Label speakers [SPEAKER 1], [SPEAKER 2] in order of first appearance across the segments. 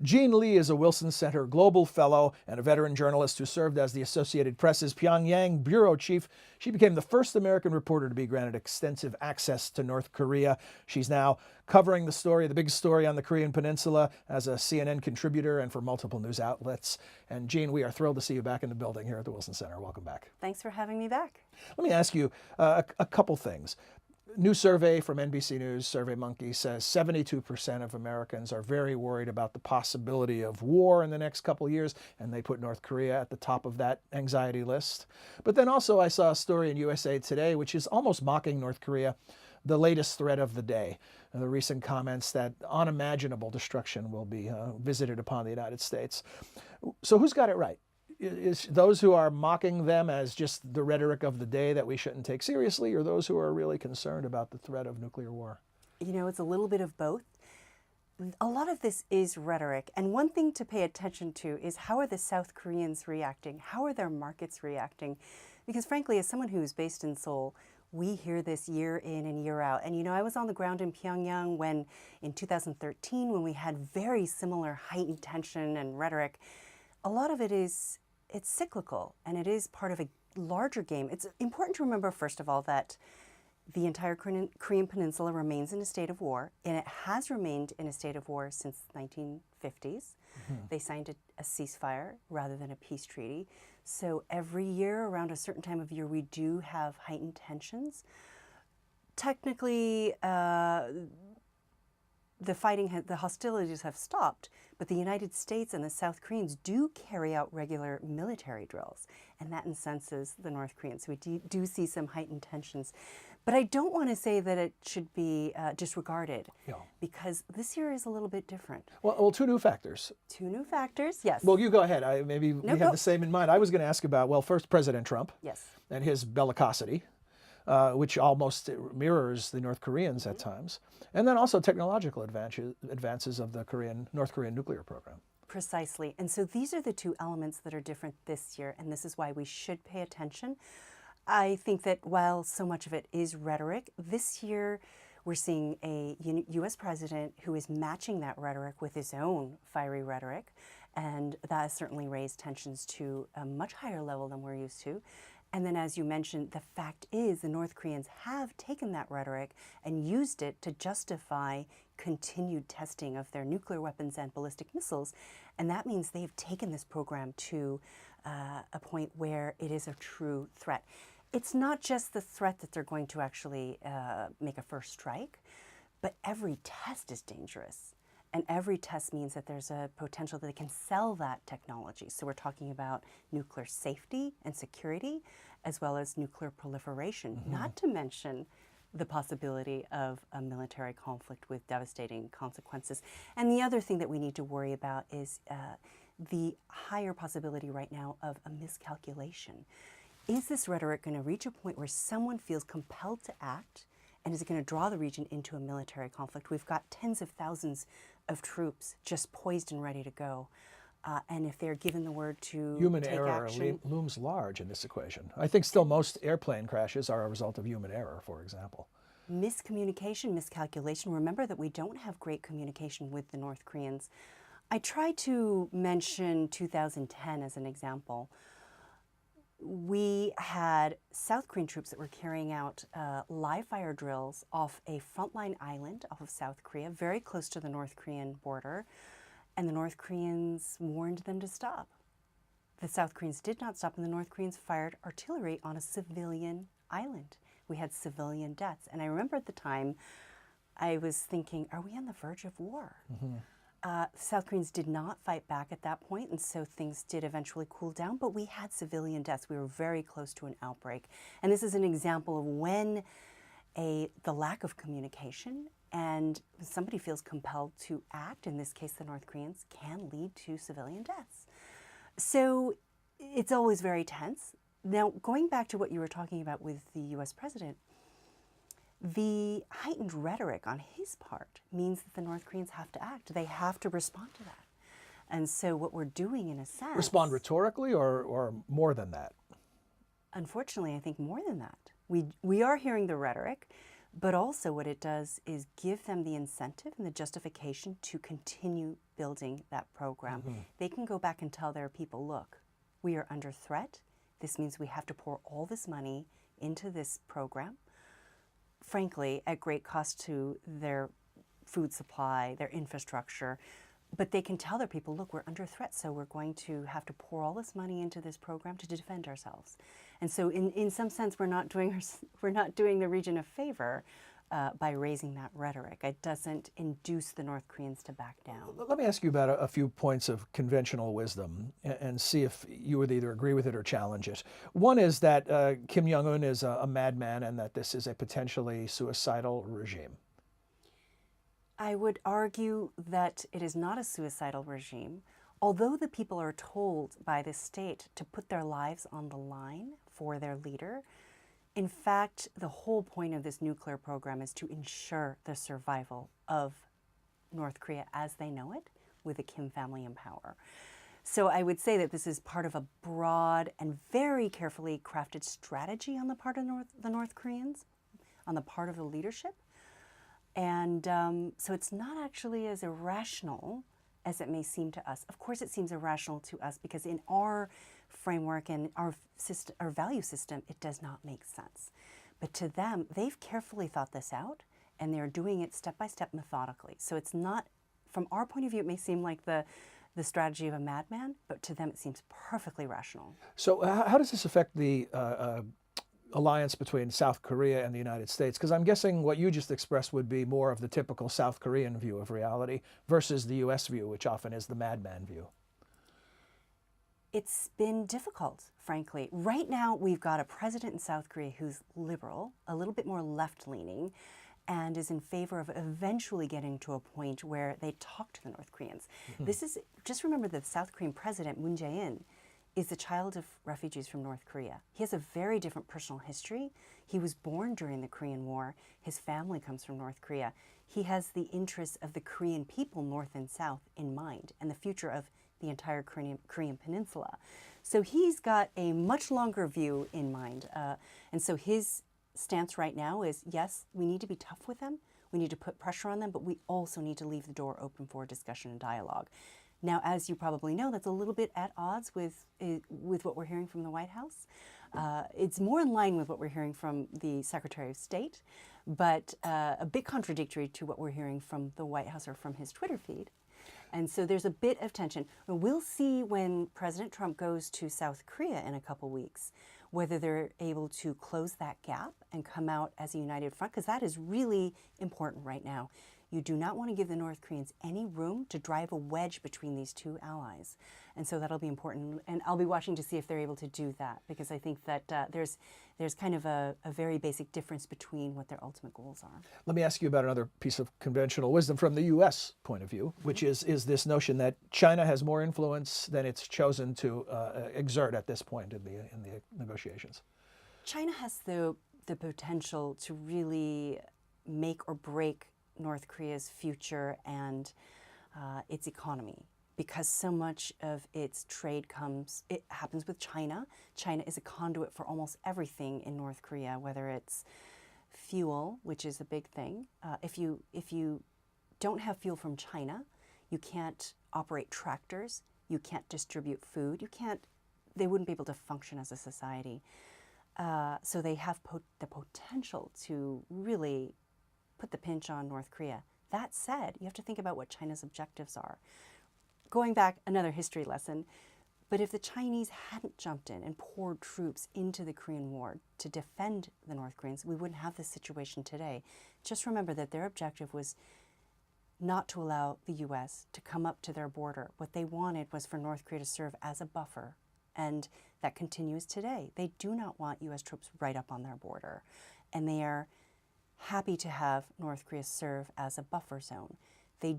[SPEAKER 1] Jean Lee is a Wilson Center Global Fellow and a veteran journalist who served as the Associated Press's Pyongyang bureau chief. She became the first American reporter to be granted extensive access to North Korea. She's now covering the story, the big story on the Korean Peninsula, as a CNN contributor and for multiple news outlets. And Jean, we are thrilled to see you back in the building here at the Wilson Center. Welcome back.
[SPEAKER 2] Thanks for having me back.
[SPEAKER 1] Let me ask you a couple things. New survey from NBC News, SurveyMonkey, says 72% of Americans are very worried about the possibility of war in the next couple of years, and they put North Korea at the top of that anxiety list. But then also I saw a story in USA Today which is almost mocking North Korea, the latest threat of the day, the recent comments that unimaginable destruction will be visited upon the United States. So who's got it right? Is those who are mocking them as just the rhetoric of the day that we shouldn't take seriously, or those who are really concerned about the threat of nuclear war?
[SPEAKER 2] You know, it's a little bit of both. A lot of this is rhetoric. And one thing to pay attention to is how are the South Koreans reacting? How are their markets reacting? Because frankly, as someone who's based in Seoul, we hear this year in and year out. And you know, I was on the ground in Pyongyang when in 2013, when we had very similar heightened tension and rhetoric. A lot of it is it's cyclical, and it is part of a larger game. It's important to remember, first of all, that the entire Korean Peninsula remains in a state of war, and it has remained in a state of war since the 1950s. Mm-hmm. They signed a ceasefire rather than a peace treaty. So every year, around a certain time of year, we do have heightened tensions. Technically, the hostilities have stopped, but the United States and the South Koreans do carry out regular military drills, and that incenses the North Koreans. So we do see some heightened tensions. But I don't want to say that it should be disregarded, because this year is a little bit different.
[SPEAKER 1] Well, two new factors.
[SPEAKER 2] Two new factors, yes.
[SPEAKER 1] Well, you go ahead. We have the same in mind. I was going to ask about, well, first President Trump.
[SPEAKER 2] Yes.
[SPEAKER 1] And his bellicosity. Which almost mirrors the North Koreans at times, and then also technological advances of the North Korean nuclear program.
[SPEAKER 2] Precisely. And so these are the two elements that are different this year, and this is why we should pay attention. I think that while so much of it is rhetoric, this year we're seeing a U.S. president who is matching that rhetoric with his own fiery rhetoric, and that has certainly raised tensions to a much higher level than we're used to. And then, as you mentioned, the fact is the North Koreans have taken that rhetoric and used it to justify continued testing of their nuclear weapons and ballistic missiles. And that means they've taken this program to a point where it is a true threat. It's not just the threat that they're going to actually make a first strike, but every test is dangerous. And every test means that there's a potential that they can sell that technology. So we're talking about nuclear safety and security, as well as nuclear proliferation, not to mention the possibility of a military conflict with devastating consequences. And the other thing that we need to worry about is the higher possibility right now of a miscalculation. Is this rhetoric going to reach a point where someone feels compelled to act, and is it going to draw the region into a military conflict? We've got tens of thousands of troops just poised and ready to go. And if they're given the word to
[SPEAKER 1] human
[SPEAKER 2] take
[SPEAKER 1] error
[SPEAKER 2] action,
[SPEAKER 1] looms large in this equation. I think still most airplane crashes are a result of human error, for example.
[SPEAKER 2] Miscommunication, miscalculation. Remember that we don't have great communication with the North Koreans. I try to mention 2010 as an example. We had South Korean troops that were carrying out live fire drills off a frontline island off of South Korea, very close to the North Korean border, and the North Koreans warned them to stop. The South Koreans did not stop, and the North Koreans fired artillery on a civilian island. We had civilian deaths, and I remember at the time I was thinking, are we on the verge of war? Mm-hmm. South Koreans did not fight back at that point, and so things did eventually cool down, but we had civilian deaths. We were very close to an outbreak. And this is an example of when the lack of communication and somebody feels compelled to act, in this case the North Koreans, can lead to civilian deaths. So it's always very tense. Now, going back to what you were talking about with the U.S. president, the heightened rhetoric on his part means that the North Koreans have to act. They have to respond to that. And so what we're doing, in a sense...
[SPEAKER 1] Respond rhetorically or more than that?
[SPEAKER 2] Unfortunately, I think more than that. We are hearing the rhetoric, But also what it does is give them the incentive and the justification to continue building that program. They can go back and tell their people, look, we are under threat. This means we have to pour all this money into this program, frankly, at great cost to their food supply, their infrastructure. But they can tell their people, look, we're under threat, so we're going to have to pour all this money into this program to defend ourselves. And so in some sense, we're not doing the region a favor by raising that rhetoric. It doesn't induce the North Koreans to back down.
[SPEAKER 1] Let me ask you about a few points of conventional wisdom and see if you would either agree with it or challenge it. One is that Kim Jong-un is a madman and that this is a potentially suicidal regime.
[SPEAKER 2] I would argue that it is not a suicidal regime, although the people are told by the state to put their lives on the line for their leader. In fact, the whole point of this nuclear program is to ensure the survival of North Korea as they know it, with the Kim family in power. So I would say that this is part of a broad and very carefully crafted strategy on the part of the North Koreans, on the part of the leadership. And so it's not actually as irrational as it may seem to us. Of course, it seems irrational to us because in our framework and our value system, it does not make sense. But to them, they've carefully thought this out, and they're doing it step by step methodically. So it's not, from our point of view, it may seem like the strategy of a madman, but to them it seems perfectly rational.
[SPEAKER 1] So how does this affect the alliance between South Korea and the United States? Because I'm guessing what you just expressed would be more of the typical South Korean view of reality versus the U.S. view, which often is the madman view.
[SPEAKER 2] It's been difficult, frankly. Right now, we've got a president in South Korea who's liberal, a little bit more left-leaning, and is in favor of eventually getting to a point where they talk to the North Koreans. This is, just remember that the South Korean president, Moon Jae-in, is the child of refugees from North Korea. He has a very different personal history. He was born during the Korean War. His family comes from North Korea. He has the interests of the Korean people, North and South, in mind, and the future of the entire Korean Peninsula. So he's got a much longer view in mind. And so his stance right now is, yes, we need to be tough with them. We need to put pressure on them, but we also need to leave the door open for discussion and dialogue. Now, as you probably know, that's a little bit at odds with what we're hearing from the White House. It's more in line with what we're hearing from the Secretary of State, but a bit contradictory to what we're hearing from the White House or from his Twitter feed. And so there's a bit of tension. We'll see when President Trump goes to South Korea in a couple weeks, whether they're able to close that gap and come out as a united front, because that is really important right now. You do not want to give the North Koreans any room to drive a wedge between these two allies. And so that'll be important. And I'll be watching to see if they're able to do that, because I think that there's kind of a very basic difference between what their ultimate goals are.
[SPEAKER 1] Let me ask you about another piece of conventional wisdom from the U.S. point of view, which is this notion that China has more influence than it's chosen to exert at this point in the negotiations.
[SPEAKER 2] China has the potential to really make or break North Korea's future and its economy, because so much of its trade happens with China. China is a conduit for almost everything in North Korea, whether it's fuel, which is a big thing. If you don't have fuel from China, you can't operate tractors, you can't distribute food, they wouldn't be able to function as a society. So they have the potential to really put the pinch on North Korea. That said, you have to think about what China's objectives are. Going back, another history lesson, but if the Chinese hadn't jumped in and poured troops into the Korean War to defend the North Koreans, we wouldn't have this situation today. Just remember that their objective was not to allow the U.S. to come up to their border. What they wanted was for North Korea to serve as a buffer, and that continues today. They do not want U.S. troops right up on their border, and they are happy to have North Korea serve as a buffer zone. They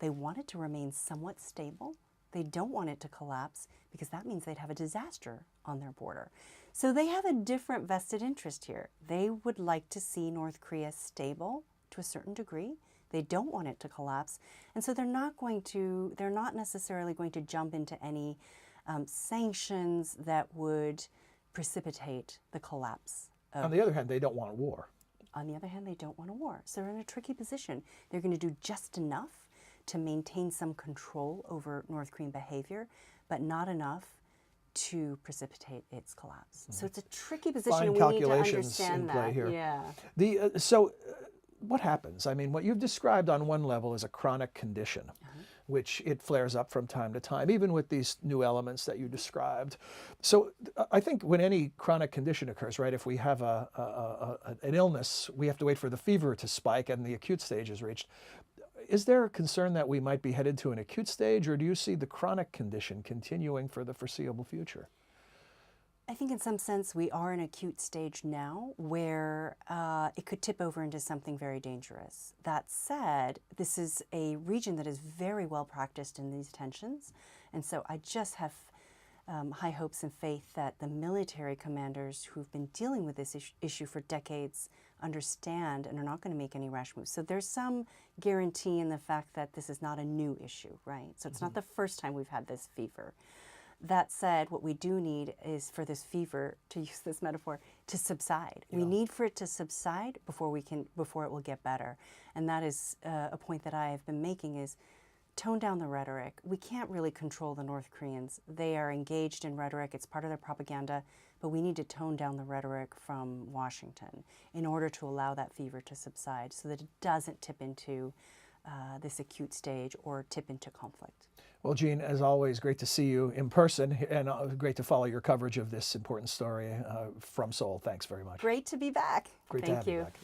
[SPEAKER 2] want it to remain somewhat stable. They don't want it to collapse, because that means they'd have a disaster on their border. So they have a different vested interest here. They would like to see North Korea stable to a certain degree. They don't want it to collapse. And so they're not necessarily going to jump into any sanctions that would precipitate the collapse.
[SPEAKER 1] On the other hand, they don't want war.
[SPEAKER 2] On the other hand, they don't want a war. So they're in a tricky position. They're going to do just enough to maintain some control over North Korean behavior, but not enough to precipitate its collapse. So it's a tricky position.
[SPEAKER 1] Fine
[SPEAKER 2] And we need to
[SPEAKER 1] calculations
[SPEAKER 2] understand
[SPEAKER 1] in
[SPEAKER 2] that.
[SPEAKER 1] play here.
[SPEAKER 2] Yeah.
[SPEAKER 1] What happens? I mean, what you've described on one level is a chronic condition, which it flares up from time to time, even with these new elements that you described. So I think when any chronic condition occurs, right, if we have an illness, we have to wait for the fever to spike and the acute stage is reached. Is there a concern that we might be headed to an acute stage, or do you see the chronic condition continuing for the foreseeable future?
[SPEAKER 2] I think in some sense we are in an acute stage now where it could tip over into something very dangerous. That said, this is a region that is very well practiced in these tensions. And so I just have high hopes and faith that the military commanders who've been dealing with this issue for decades understand and are not going to make any rash moves. So there's some guarantee in the fact that this is not a new issue, right? So it's not the first time we've had this fever. That said, what we do need is for this fever, to use this metaphor, to subside. We need for it to subside before it will get better. And that is a point that I have been making is tone down the rhetoric. We can't really control the North Koreans. They are engaged in rhetoric. It's part of their propaganda. But we need to tone down the rhetoric from Washington in order to allow that fever to subside so that it doesn't tip into this acute stage or tip into conflict.
[SPEAKER 1] Well, Jean, as always, great to see you in person and great to follow your coverage of this important story from Seoul. Thanks very much.
[SPEAKER 2] Great to be back.
[SPEAKER 1] Great
[SPEAKER 2] Thank
[SPEAKER 1] to have you
[SPEAKER 2] you.
[SPEAKER 1] back.